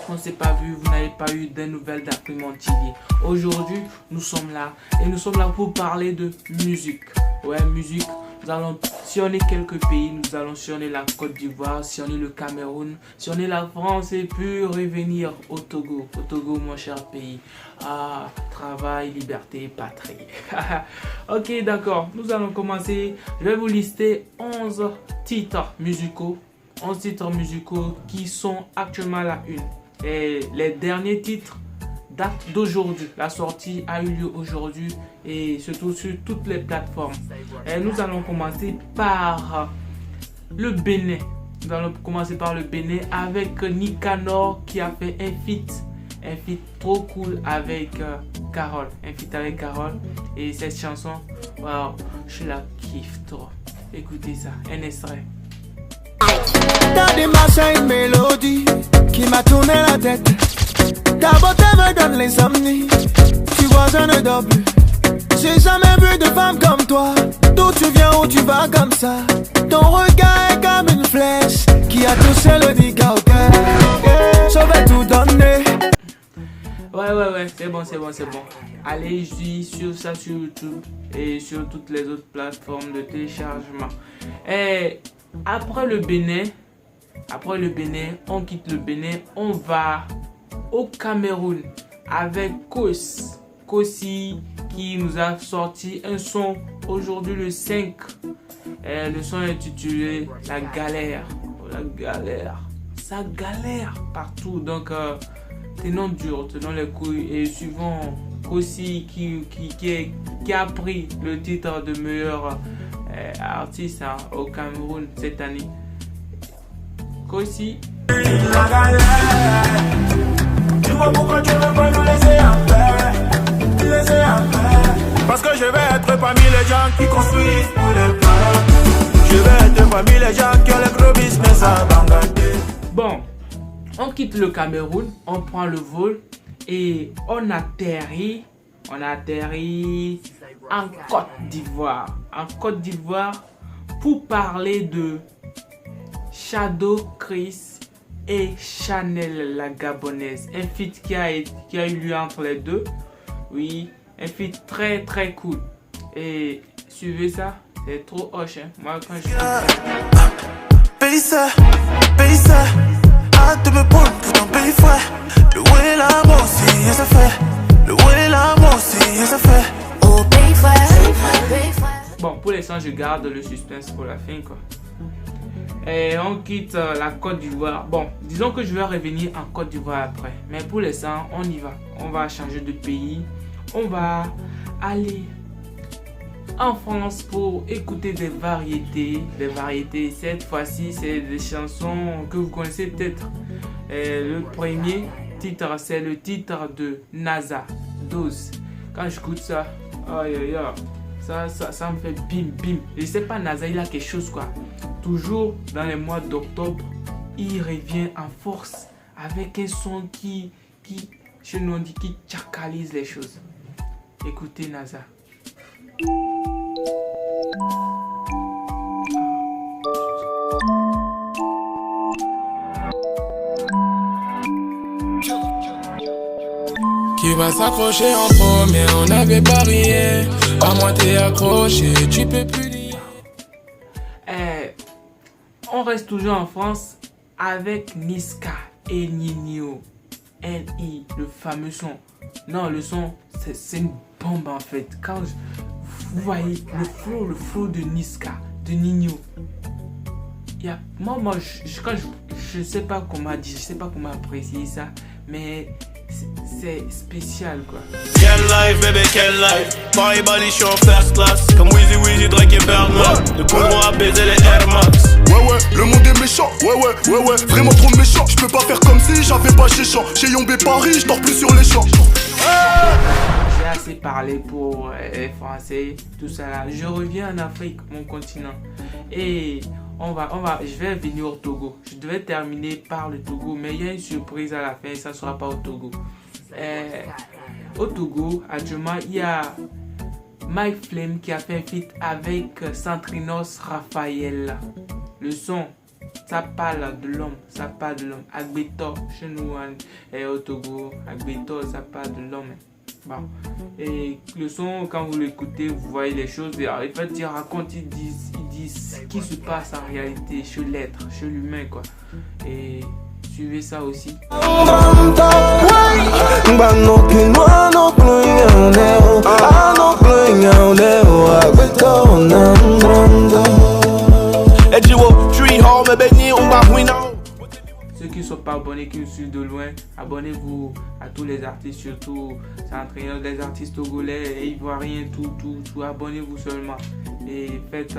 On ne s'est pas vu, vous n'avez pas eu des nouvelles d'Afrimonde TV. Aujourd'hui, nous sommes là et nous sommes là pour parler de musique. Ouais, musique. Nous allons sillonner quelques pays. Nous allons sillonner la Côte d'Ivoire, sillonner le Cameroun, sillonner la France et puis revenir au Togo. Au Togo, mon cher pays. Ah, travail, liberté, patrie. Ok, d'accord. Nous allons commencer. Je vais vous lister 11 titres musicaux. 11 titres musicaux qui sont actuellement à la une. Et les derniers titres datent d'aujourd'hui. La sortie a eu lieu aujourd'hui et surtout sur toutes les plateformes. Et nous allons commencer par le Bénin. Nous allons commencer par le Bénin avec Nicanor qui a fait un feat trop cool avec Carole. Un feat avec Carole. Et cette chanson, wow, je la kiffe trop. Écoutez ça, un extrait. T'as démarché une mélodie qui m'a tourné la tête. Ta beauté me donne l'insomnie. Tu vois, je ne dors plus. J'ai jamais vu de femme comme toi. D'où tu viens, où tu vas comme ça. Ton regard est comme une flèche qui a touché le diga au cœur. Je vais tout donner. Ouais, c'est bon. Allez, je suis sur ça sur YouTube et sur toutes les autres plateformes de téléchargement. Et après le Bénin, on quitte le Bénin, on va au Cameroun avec Kosi qui nous a sorti un son aujourd'hui le 5. Et le son est intitulé La Galère. La galère. Ça galère partout. Donc, tenons dur, tenons les couilles et suivons Kosi qui a pris le titre de meilleur artiste au Cameroun cette année. Kosi. La galère. Dis-moi pourquoi tu veux pas nous laisser en paix. Parce que je vais être parmi les gens qui construisent pour les parents. Je vais être parmi les gens qui ont les gros business à Bangaté. Bon, on quitte le Cameroun, on prend le vol et on atterrit en Côte d'Ivoire. En Côte d'Ivoire pour parler de Shadow Chris et Chanel la Gabonaise. Un feat qui a eu lieu entre les deux. Oui, un feat très cool. Et suivez ça, c'est trop hoche. Hein? Moi quand je Paye ça, hâte de me prendre pour ton pays frère. Le ouais là, moi aussi, ça fait. Le ouais là, moi aussi, ça fait. Oh, pays frère. Bon, pour l'instant, je garde le suspense pour la fin, quoi. Et on quitte la Côte d'Ivoire. Bon, disons que je vais revenir en Côte d'Ivoire après. Mais pour l'instant, on y va. On va changer de pays. On va aller en France pour écouter des variétés. Cette fois-ci, c'est des chansons que vous connaissez peut-être. Le premier titre, c'est le titre de NASA, 12. Quand j'écoute ça, aïe. Ça me fait bim. Je sais pas, NASA, il a quelque chose quoi. Toujours dans les mois d'octobre, il revient en force avec un son qui tchakalise les choses. Écoutez NASA. Qui va s'accrocher en premier, on avait parié. À moi t'es accroché, tu peux plus lier. On reste toujours en France avec Niska et Ninho. N.I. le fameux son. Non, le son, c'est une bombe en fait. Quand vous voyez le flow de Niska, de Ninho. Moi, je sais pas comment dire, je sais pas comment apprécier ça, mais c'est spécial quoi. Quel life, bébé, quel life. Paris, Bali, je suis en first class. Comme Weezy, Drake et Birdman. Le poumon a baisé les Air Max. Ouais, le monde est méchant. Ouais, vraiment trop méchant. Je peux pas faire comme si j'avais pas chez champ. Chez Yombé Paris, je dors plus sur les champs. J'ai assez parlé pour les Français, tout ça là. Je reviens en Afrique, mon continent. Et je vais venir au Togo. Je devais terminer par le Togo, mais il y a une surprise à la fin, ça ne sera pas au Togo. Au Togo, actuellement, il y a Mike Flame qui a fait un feat avec Centrinos Raphaël. Le son, ça parle de l'homme, ça parle de l'homme. Agbeto, chez nous au Togo, Agbeto, ça parle de l'homme. Bon. Et le son, quand vous l'écoutez, vous voyez les choses. Et en fait, il raconte, il dit ce qui se passe en réalité chez l'être, chez l'humain, quoi. Et suivez ça aussi. Ceux qui ne sont pas abonnés, qui nous suivent de loin, abonnez-vous à tous les artistes, surtout Centrinos, les artistes togolais, ivoiriens, tout. Abonnez-vous seulement et faites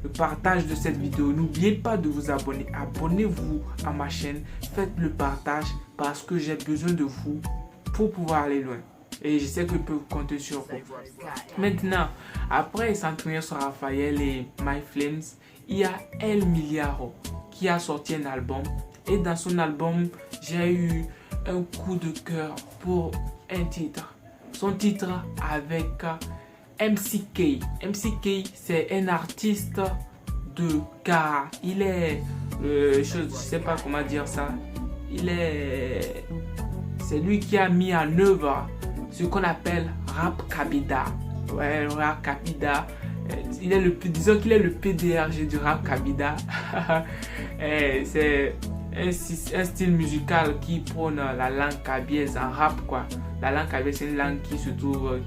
le partage de cette vidéo. N'oubliez pas de vous abonner. Abonnez-vous à ma chaîne, faites le partage parce que j'ai besoin de vous pour pouvoir aller loin. Et je sais que je peux compter sur vous. Maintenant, après Centrinos Raphaël et My Flames, il y a El Miliaro qui a sorti un album. Et dans son album, j'ai eu un coup de cœur pour un titre. Son titre avec MCK. MCK, c'est un artiste de Kara. Il est, je ne sais pas comment dire ça. C'est lui qui a mis en œuvre ce qu'on appelle Rap Kabida. Ouais, Rap Kabida. Disons qu'il est le PDRG du Rap Kabida. C'est un style musical qui prône la langue kabyles en rap, quoi. La langue kabyles, c'est une langue qui se trouve,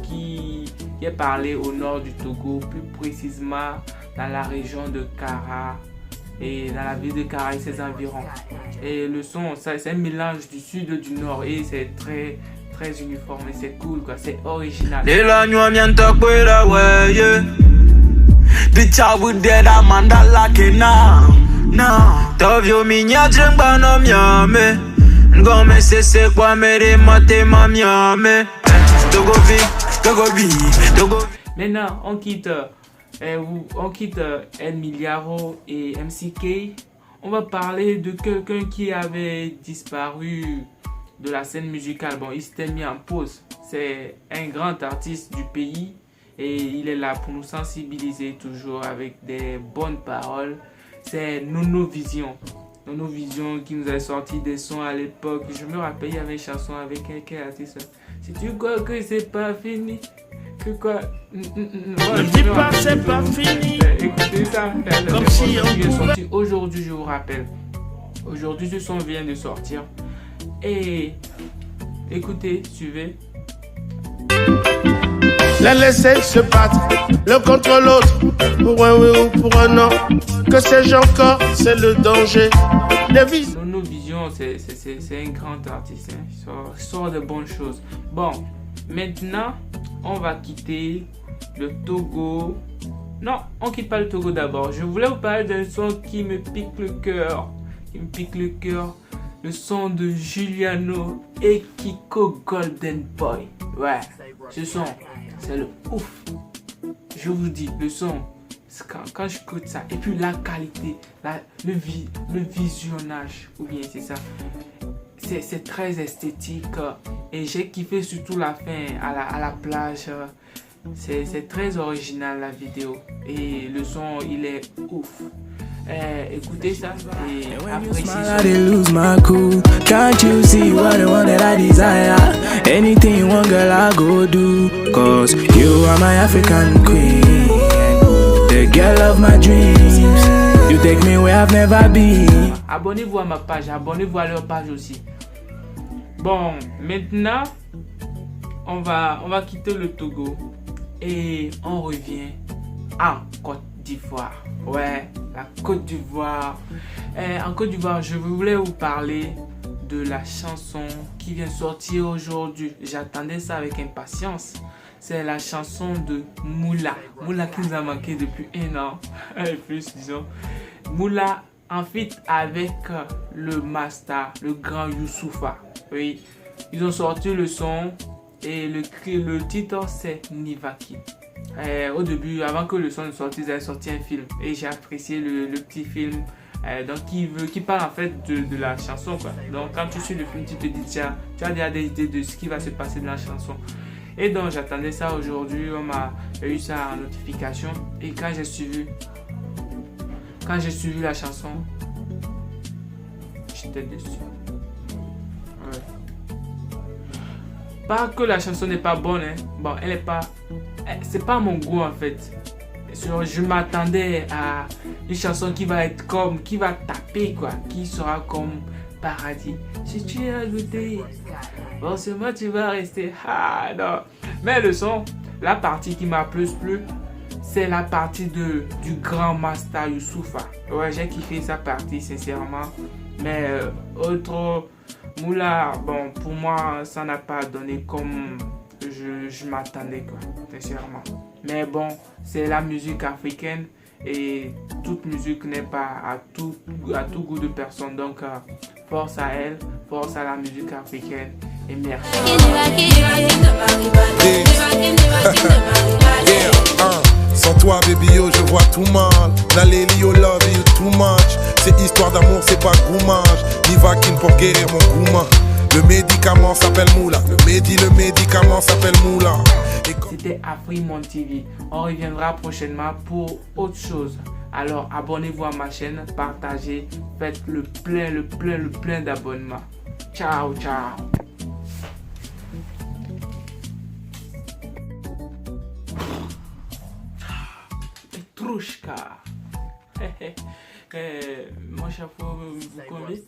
qui est parlée au nord du Togo, plus précisément dans la région de Kara et dans la ville de Kara et ses environs. Et le son, c'est un mélange du sud et du nord et c'est très uniforme et c'est cool, quoi. C'est original. Maintenant, on quitte El Miliaro et MCK. On va parler de quelqu'un qui avait disparu de la scène musicale. Bon, il s'était mis en pause. C'est un grand artiste du pays et il est là pour nous sensibiliser toujours avec des bonnes paroles. C'est Nono Vision. Nono Vision qui nous a sorti des sons à l'époque. Je me rappelle, il y avait une chanson avec un artiste. Si tu crois que c'est pas fini, que quoi? Ne dis pas c'est pas fini. Écoutez ça. Comme si il est sorti aujourd'hui, je vous rappelle. Aujourd'hui, ce son vient de sortir. Et écoutez, suivez. La laisser se battre l'un contre l'autre, pour un oui ou pour un non. Que sais-je encore, c'est le danger. Nono Vision, c'est un grand artiste, hein. Il sort de bonnes choses. Bon, maintenant, on va quitter le Togo. Non, on quitte pas le Togo d'abord. Je voulais vous parler d'un son qui me pique le cœur. Le son de Juliano et Kiko Golden Boy. Ouais, ce son, c'est le ouf. Je vous dis, le son, quand j'écoute ça, et puis la qualité, le visionnage, ou bien c'est ça, c'est très esthétique. Et j'ai kiffé surtout la fin à la plage. C'est très original la vidéo. Et le son, il est ouf. Écoutez ça et appréciez ça. Lose my cool. Can't you see what the one that I desire? Anything you want, girl, I go do. Cause you are my African queen, the girl of my dreams. You take me where I've never been. Abonnez-vous à ma page, abonnez-vous à leur page aussi. Bon, maintenant, on va quitter le Togo et on revient en Côte d'Ivoire. Ouais, la Côte d'Ivoire. En Côte d'Ivoire, je voulais vous parler de la chanson qui vient sortir aujourd'hui. J'attendais ça avec impatience. C'est la chanson de Moula. Moula qui nous a manqué depuis 1 an. Plus, disons. Moula en feat avec le master, le grand Youssoupha. Oui, ils ont sorti le son et le titre c'est Nivaki. Au début, avant que le son ne sorte, ils avaient sorti un film et j'ai apprécié le petit film. Donc qui parle en fait de la chanson, quoi. Donc quand tu suis le film, tu te dis tiens, tu as déjà des idées de ce qui va se passer dans la chanson. Et donc j'attendais ça aujourd'hui, on m'a eu ça en notification. Et quand j'ai suivi la chanson, j'étais déçu. Ouais. Pas que la chanson n'est pas bonne, hein. Bon, elle est pas, c'est pas mon goût en fait. Je m'attendais à une chanson qui va taper quoi, qui sera comme Paradis. Si tu as goûté, forcément tu vas rester. Ah non. Mais le son, la partie qui m'a plus plu, c'est la partie du grand Master Youssoupha. Ouais, j'ai kiffé sa partie sincèrement. Mais autre Moula, bon, pour moi, ça n'a pas donné comme je m'attendais, quoi, sincèrement. Mais bon, c'est la musique africaine et toute musique n'est pas à tout goût de personne. Donc, force à elle, force à la musique africaine et merci. Sans toi, baby, yo, je vois tout mal. La Lily, yo, love you too much. C'est histoire d'amour, c'est pas goumage. Nivaquine pour guérir mon gouma. Le médicament s'appelle Moula. Le médicament s'appelle Moula. C'était Afrimonde TV. On reviendra prochainement pour autre chose. Alors, abonnez-vous à ma chaîne, partagez, faites le plein d'abonnements. Ciao, ciao. Petrouchka. Mon chapeau vous convient?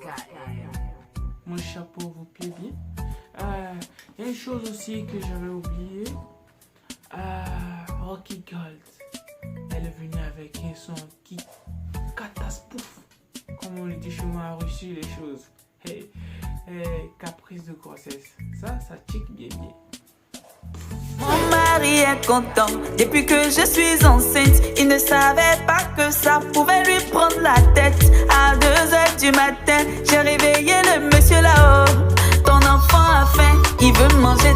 Mon chapeau vous plaît bien? Il y a une chose aussi que j'avais oublié. Rocky Gold. Elle est venue avec un son qui catastrophe. Comme on le dit chez moi en Russie, les choses. Caprice de grossesse. Ça tique bien. Mon mari est content depuis que je suis enceinte. Il ne savait pas que ça pouvait lui prendre la tête. À 2h du matin, j'ai réveillé le monsieur là-haut. Ton enfant a faim, il veut manger